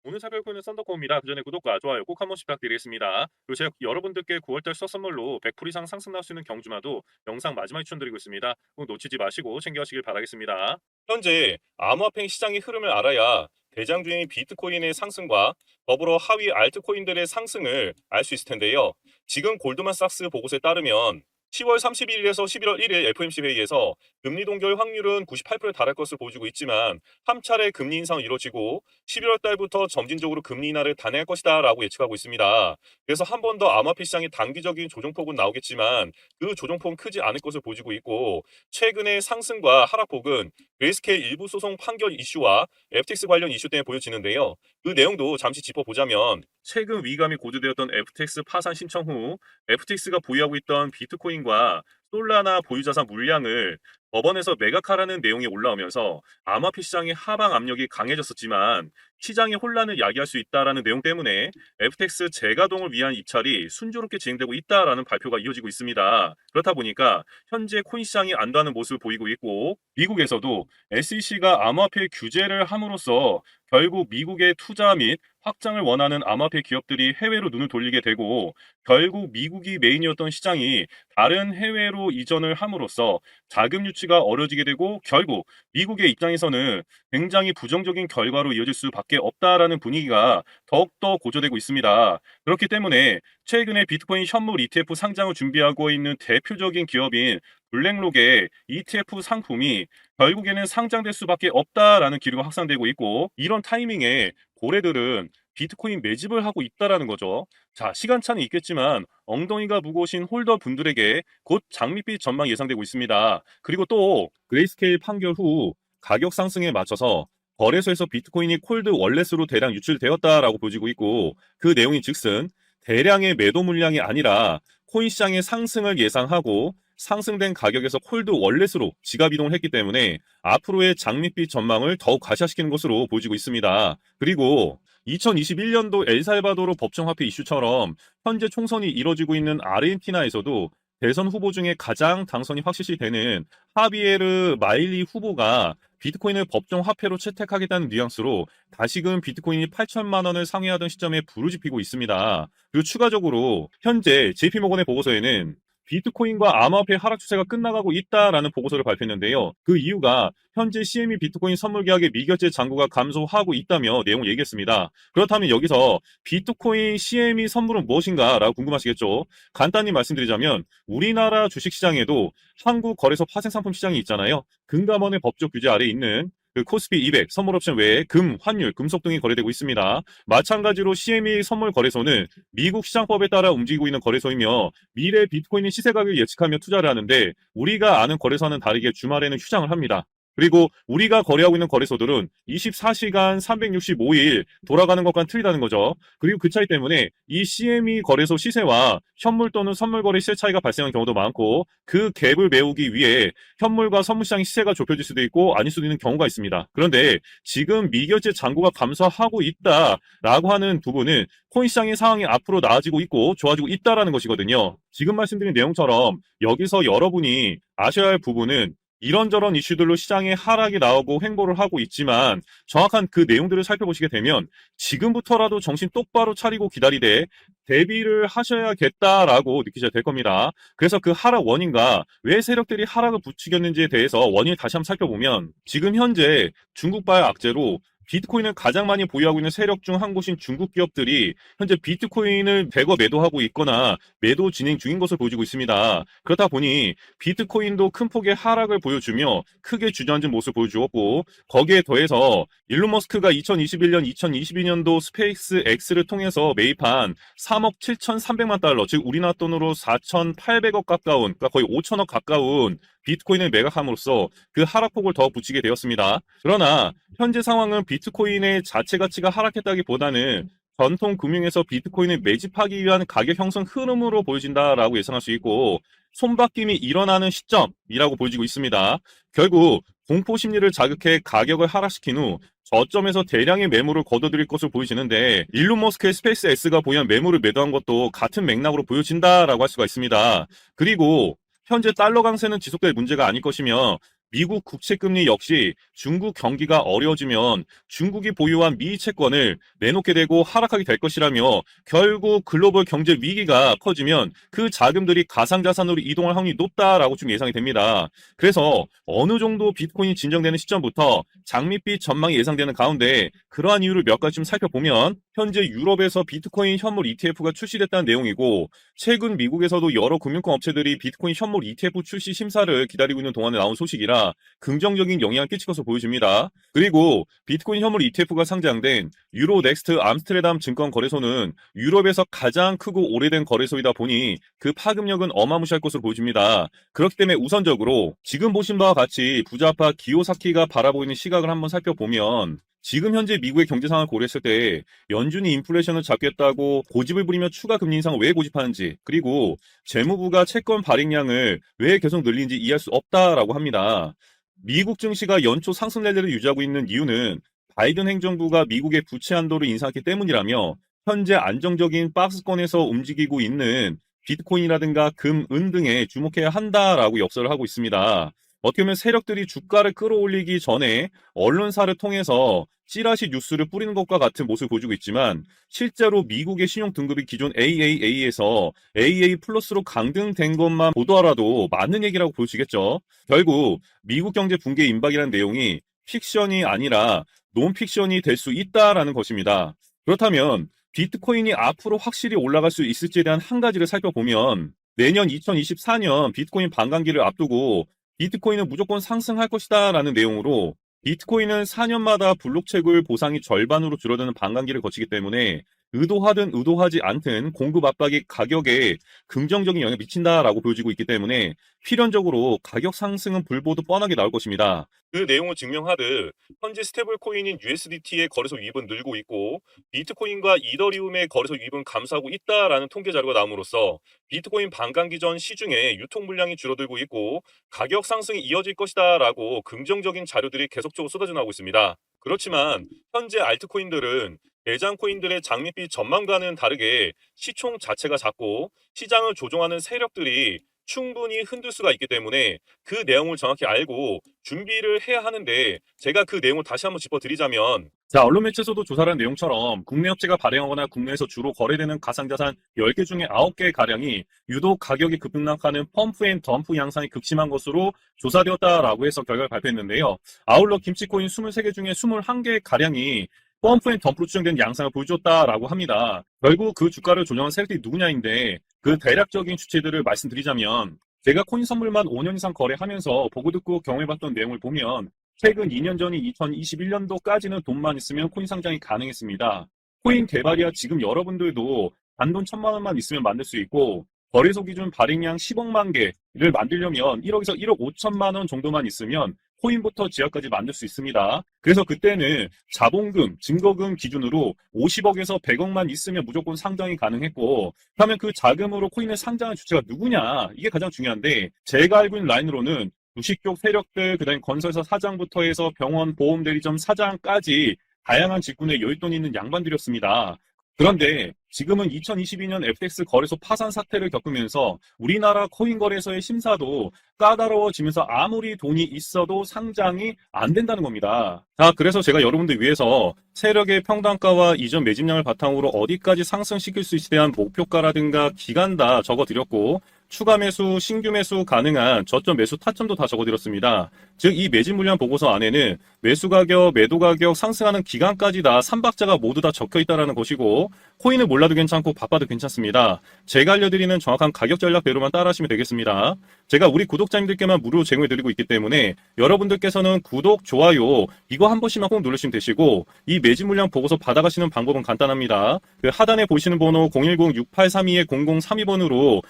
오늘 살펴볼 는 썬더콤입니다. 그 전에 구독과 좋아요 꼭 한 번씩 부탁드리겠습니다. 그리고 제가 여러분들께 9월달 수석 선물로 100% 이상 상승 나올 수 있는 경주마도 영상 마지막에 추천드리고 있습니다. 꼭 놓치지 마시고 챙겨가시길 바라겠습니다. 현재 암호화폐 시장의 흐름을 알아야 대장주인 비트코인의 상승과 더불어 하위 알트코인들의 상승을 알 수 있을 텐데요. 지금 골드만삭스 보고서에 따르면 10월 31일에서 11월 1일 FOMC 회의에서 금리 동결 확률은 98%에 달할 것으로 보여지고 있지만 한 차례 금리 인상이 이루어지고 11월 달부터 점진적으로 금리 인하를 단행할 것이다 라고 예측하고 있습니다. 그래서 한 번 더 암호화폐 시장의 단기적인 조정폭은 나오겠지만 그 조정폭은 크지 않을 것으로 보여지고 있고, 최근의 상승과 하락폭은 그레이스케일 일부 소송 판결 이슈와 FTX 관련 이슈 때문에 보여지는데요. 그 내용도 잠시 짚어보자면, 최근 위감이 고조되었던 FTX 파산 신청 후 FTX가 보유하고 있던 비트코인과 솔라나 보유자산 물량을 법원에서 매각하라는 내용이 올라오면서 암호화폐 시장의 하방 압력이 강해졌었지만 시장의 혼란을 야기할 수 있다라는 내용 때문에 FTX 재가동을 위한 입찰이 순조롭게 진행되고 있다라는 발표가 이어지고 있습니다. 그렇다 보니까 현재 코인 시장이 안도하는 모습을 보이고 있고, 미국에서도 SEC가 암호화폐 규제를 함으로써 결국 미국의 투자 및 확장을 원하는 암호화폐 기업들이 해외로 눈을 돌리게 되고, 결국 미국이 메인이었던 시장이 다른 해외로 이전을 함으로써 자금 유치가 어려지게 되고, 결국 미국의 입장에서는 굉장히 부정적인 결과로 이어질 수밖에 없다라는 분위기가 더욱더 고조되고 있습니다. 그렇기 때문에 최근에 비트코인 현물 ETF 상장을 준비하고 있는 대표적인 기업인 블랙록의 ETF 상품이 결국에는 상장될 수밖에 없다라는 기류가 확산되고 있고, 이런 타이밍에 고래들은 비트코인 매집을 하고 있다라는 거죠. 자, 시간차는 있겠지만 엉덩이가 무거우신 홀더 분들에게 곧 장밋빛 전망 예상되고 있습니다. 그리고 또 그레이스케일 판결 후 가격 상승에 맞춰서 거래소에서 비트코인이 콜드 월렛으로 대량 유출되었다라고 보여지고 있고, 그 내용이 즉슨 대량의 매도 물량이 아니라 코인 시장의 상승을 예상하고 상승된 가격에서 콜드 월렛으로 지갑 이동을 했기 때문에 앞으로의 장밋빛 전망을 더욱 가시화시키는 것으로 보여지고 있습니다. 그리고 2021년도 엘살바도르 법정화폐 이슈처럼 현재 총선이 이뤄지고 있는 아르헨티나에서도 대선 후보 중에 가장 당선이 확실시되는 하비에르 마일리 후보가 비트코인을 법정화폐로 채택하겠다는 뉘앙스로 다시금 비트코인이 8천만 원을 상회하던 시점에 불을 지피고 있습니다. 그리고 추가적으로 현재 JP모건의 보고서에는 비트코인과 암호화폐 하락 추세가 끝나가고 있다라는 보고서를 발표했는데요. 그 이유가 현재 CME 비트코인 선물 계약의 미결제 잔고가 감소하고 있다며 내용을 얘기했습니다. 그렇다면 여기서 비트코인 CME 선물은 무엇인가 라고 궁금하시겠죠. 간단히 말씀드리자면 우리나라 주식시장에도 한국거래소 파생상품 시장이 있잖아요. 금감원의 법적 규제 아래에 있는 그 코스피 200 선물 옵션 외에 금, 환율, 금속 등이 거래되고 있습니다. 마찬가지로 CME 선물 거래소는 미국 시장법에 따라 움직이고 있는 거래소이며 미래 비트코인의 시세 가격을 예측하며 투자를 하는데, 우리가 아는 거래소와는 다르게 주말에는 휴장을 합니다. 그리고 우리가 거래하고 있는 거래소들은 24시간 365일 돌아가는 것과는 틀리다는 거죠. 그리고 그 차이 때문에 이 CME 거래소 시세와 현물 또는 선물 거래 시세 차이가 발생하는 경우도 많고, 그 갭을 메우기 위해 현물과 선물 시장 시세가 좁혀질 수도 있고 아닐 수도 있는 경우가 있습니다. 그런데 지금 미결제 잔고가 감소하고 있다라고 하는 부분은 코인 시장의 상황이 앞으로 나아지고 있고 좋아지고 있다라는 것이거든요. 지금 말씀드린 내용처럼 여기서 여러분이 아셔야 할 부분은 이런저런 이슈들로 시장에 하락이 나오고 횡보를 하고 있지만 정확한 그 내용들을 살펴보시게 되면 지금부터라도 정신 똑바로 차리고 기다리되 대비를 하셔야겠다라고 느끼셔야 될 겁니다. 그래서 그 하락 원인과 왜 세력들이 하락을 부추겼는지에 대해서 원인을 다시 한번 살펴보면, 지금 현재 중국발 악재로 비트코인을 가장 많이 보유하고 있는 세력 중 한 곳인 중국 기업들이 현재 비트코인을 대거 매도하고 있거나 매도 진행 중인 것으로 보여지고 있습니다. 그렇다 보니 비트코인도 큰 폭의 하락을 보여주며 크게 주저앉은 모습을 보여주었고, 거기에 더해서 일론 머스크가 2021년, 2022년도 스페이스 X를 통해서 매입한 3억 7,300만 달러, 즉 우리나라 돈으로 4,800억 가까운, 그러니까 거의 5천억 가까운 비트코인을 매각함으로써 그 하락폭을 더 붙이게 되었습니다. 그러나 현재 상황은 비트코인의 자체 가치가 하락했다기보다는 전통 금융에서 비트코인을 매집하기 위한 가격 형성 흐름으로 보여진다라고 예상할 수 있고, 손바뀜이 일어나는 시점이라고 보여지고 있습니다. 결국 공포 심리를 자극해 가격을 하락시킨 후 저점에서 대량의 매물을 거둬들일 것으로 보여지는데, 일론 머스크의 스페이스 X가 보유한 매물을 매도한 것도 같은 맥락으로 보여진다라고 할 수가 있습니다. 그리고 현재 달러 강세는 지속될 문제가 아닐 것이며 미국 국채금리 역시 중국 경기가 어려워지면 중국이 보유한 미 채권을 내놓게 되고 하락하게 될 것이라며 결국 글로벌 경제 위기가 커지면 그 자금들이 가상자산으로 이동할 확률이 높다라고 좀 예상이 됩니다. 그래서 어느 정도 비트코인이 진정되는 시점부터 장밋빛 전망이 예상되는 가운데 그러한 이유를 몇 가지 좀 살펴보면 현재 유럽에서 비트코인 현물 ETF가 출시됐다는 내용이고 최근 미국에서도 여러 금융권 업체들이 비트코인 현물 ETF 출시 심사를 기다리고 있는 동안에 나온 소식이라 긍정적인 영향을 끼칠 것으로 보여집니다. 그리고 비트코인 현물 ETF가 상장된 유로넥스트 암스테르담 증권거래소는 유럽에서 가장 크고 오래된 거래소이다 보니 그 파급력은 어마무시할 것으로 보여집니다. 그렇기 때문에 우선적으로 지금 보신 바와 같이 부자파 기요사키가 바라보이는 시각을 한번 살펴보면 지금 현재 미국의 경제 상황을 고려했을 때 연준이 인플레이션을 잡겠다고 고집을 부리며 추가 금리 인상을 왜 고집하는지 그리고 재무부가 채권 발행량을 왜 계속 늘리는지 이해할 수 없다라고 합니다. 미국 증시가 연초 상승 랠리를 유지하고 있는 이유는 바이든 행정부가 미국의 부채 한도를 인상했기 때문이라며 현재 안정적인 박스권에서 움직이고 있는 비트코인이라든가 금, 은 등에 주목해야 한다라고 역설을 하고 있습니다. 어떻게 보면 세력들이 주가를 끌어올리기 전에 언론사를 통해서 찌라시 뉴스를 뿌리는 것과 같은 모습을 보여주고 있지만 실제로 미국의 신용 등급이 기존 AAA에서 AA 플러스로 강등된 것만 보더라도 맞는 얘기라고 보여지겠죠. 결국 미국 경제 붕괴 임박이라는 내용이 픽션이 아니라 논픽션이 될 수 있다라는 것입니다. 그렇다면 비트코인이 앞으로 확실히 올라갈 수 있을지에 대한 한 가지를 살펴보면 내년 2024년 비트코인 반감기를 앞두고 비트코인은 무조건 상승할 것이다 라는 내용으로 비트코인은 4년마다 블록체굴 보상이 절반으로 줄어드는 반감기를 거치기 때문에 의도하든 의도하지 않든 공급 압박이 가격에 긍정적인 영향을 미친다라고 보여지고 있기 때문에 필연적으로 가격 상승은 불보듯 뻔하게 나올 것입니다. 그 내용을 증명하듯 현재 스테이블 코인인 USDT의 거래소 유입은 늘고 있고 비트코인과 이더리움의 거래소 유입은 감소하고 있다라는 통계 자료가 나옴으로써 비트코인 반감기 전 시중에 유통 물량이 줄어들고 있고 가격 상승이 이어질 것이다라고 긍정적인 자료들이 계속적으로 쏟아져 나오고 있습니다. 그렇지만 현재 알트코인들은 대장 코인들의 장밋빛 전망과는 다르게 시총 자체가 작고 시장을 조종하는 세력들이 충분히 흔들 수가 있기 때문에 그 내용을 정확히 알고 준비를 해야 하는데 제가 그 내용을 다시 한번 짚어드리자면 자, 언론 매체에서도 조사를 한 내용처럼 국내 업체가 발행하거나 국내에서 주로 거래되는 가상자산 10개 중에 9개 가량이 유독 가격이 급등락하는 펌프 앤 덤프 양상이 극심한 것으로 조사되었다라고 해서 결과를 발표했는데요. 아울러 김치코인 23개 중에 21개 가량이 펌프 앤 덤프로 추정된 양상을 보여줬다라고 합니다. 결국 그 주가를 조정한 세력들이 누구냐인데 그 대략적인 주체들을 말씀드리자면 제가 코인 선물만 5년 이상 거래하면서 보고 듣고 경험해봤던 내용을 보면 최근 2년 전인 2021년도까지는 돈만 있으면 코인 상장이 가능했습니다. 코인 개발이야 지금 여러분들도 단돈 1,000만 원만 있으면 만들 수 있고 거래소 기준 발행량 10억만 개를 만들려면 1억에서 1억 5천만 원 정도만 있으면 코인부터 지하까지 만들 수 있습니다. 그래서 그때는 자본금, 증거금 기준으로 50억에서 100억만 있으면 무조건 상장이 가능했고 그러면 그 자금으로 코인을 상장한 주체가 누구냐? 이게 가장 중요한데 제가 알고 있는 라인으로는 주식 쪽 세력들, 그다음에 건설사 사장부터 해서 병원, 보험대리점 사장까지 다양한 직군에 여윳돈이 있는 양반들이었습니다. 그런데 지금은 2022년 FTX 거래소 파산 사태를 겪으면서 우리나라 코인 거래소의 심사도 까다로워지면서 아무리 돈이 있어도 상장이 안 된다는 겁니다. 자, 그래서 제가 여러분들 위해서 세력의 평단가와 이전 매집량을 바탕으로 어디까지 상승시킬 수 있을지에 대한 목표가라든가 기간 다 적어드렸고 추가 매수, 신규 매수 가능한 저점 매수 타점도 다 적어드렸습니다. 즉 이 매집 물량 보고서 안에는 매수 가격, 매도 가격, 상승하는 기간까지 다 3박자가 모두 다 적혀있다는 것이고 코인을 몰라도 괜찮고 바빠도 괜찮습니다. 제가 알려드리는 정확한 가격 전략대로만 따라하시면 되겠습니다. 제가 우리 구독자님들께만 무료로 제공해드리고 있기 때문에 여러분들께서는 구독, 좋아요 이거 한 번씩만 꼭 누르시면 되시고 이 매집 물량 보고서 받아가시는 방법은 간단합니다. 그 하단에 보시는 번호 010-6832-0032번으로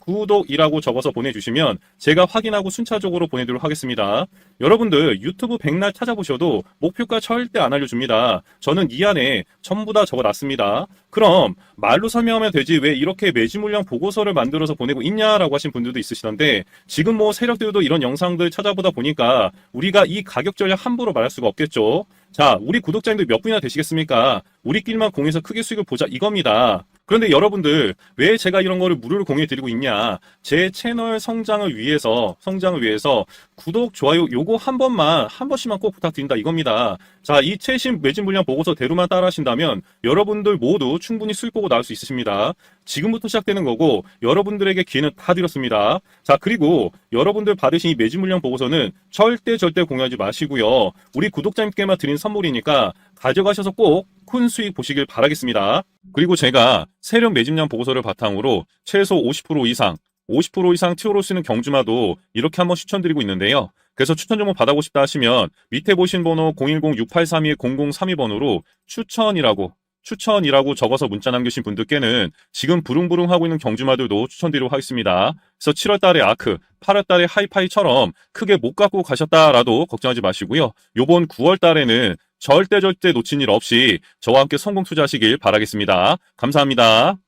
구독이라고 적어서 보내주시면 제가 확인하고 순차적으로 보내드리도록 하겠습니다. 여러분들 유튜브 백날 찾아보셔도 목표가 절대 안 알려줍니다. 저는 이 안에 전부 다 적어놨습니다. 그럼 말로 설명하면 되지 왜 이렇게 매집 물량 보고서를 만들어서 보내고 있냐라고 하신 분들도 있으시던데 지금 뭐 세력들도 이런 영상들 찾아보다 보니까 우리가 이 가격 전략 함부로 말할 수가 없겠죠. 자, 우리 구독자님들 몇 분이나 되시겠습니까? 우리끼리만 공유해서 크게 수익을 보자 이겁니다. 그런데 여러분들, 왜 제가 이런 거를 무료로 공유해 드리고 있냐? 제 채널 성장을 위해서 구독, 좋아요 요거 한 번씩만 꼭 부탁드린다 이겁니다. 자, 이 최신 매진 물량 보고서대로만 따라 하신다면 여러분들 모두 충분히 수익 보고 나올 수 있으십니다. 지금부터 시작되는 거고 여러분들에게 기회는 다 드렸습니다. 자, 그리고 여러분들 받으신 이 매진 물량 보고서는 절대 공유하지 마시고요. 우리 구독자님께만 드린 선물이니까 가져가셔서 꼭 큰 수익 보시길 바라겠습니다. 그리고 제가 세력 매집량 보고서를 바탕으로 최소 50% 이상 티오로 쓰는 경주마도 이렇게 한번 추천드리고 있는데요. 그래서 추천 정보 받아보고 싶다 하시면 밑에 보신 번호 010-6832-0032번으로 추천이라고 적어서 문자 남겨주신 분들께는 지금 부릉부릉 하고 있는 경주마들도 추천드리도록 하겠습니다. 그래서 7월 달에 아크, 8월 달에 하이파이처럼 크게 못 갖고 가셨다라도 걱정하지 마시고요. 요번 9월 달에는 절대 놓친 일 없이 저와 함께 성공 투자하시길 바라겠습니다. 감사합니다.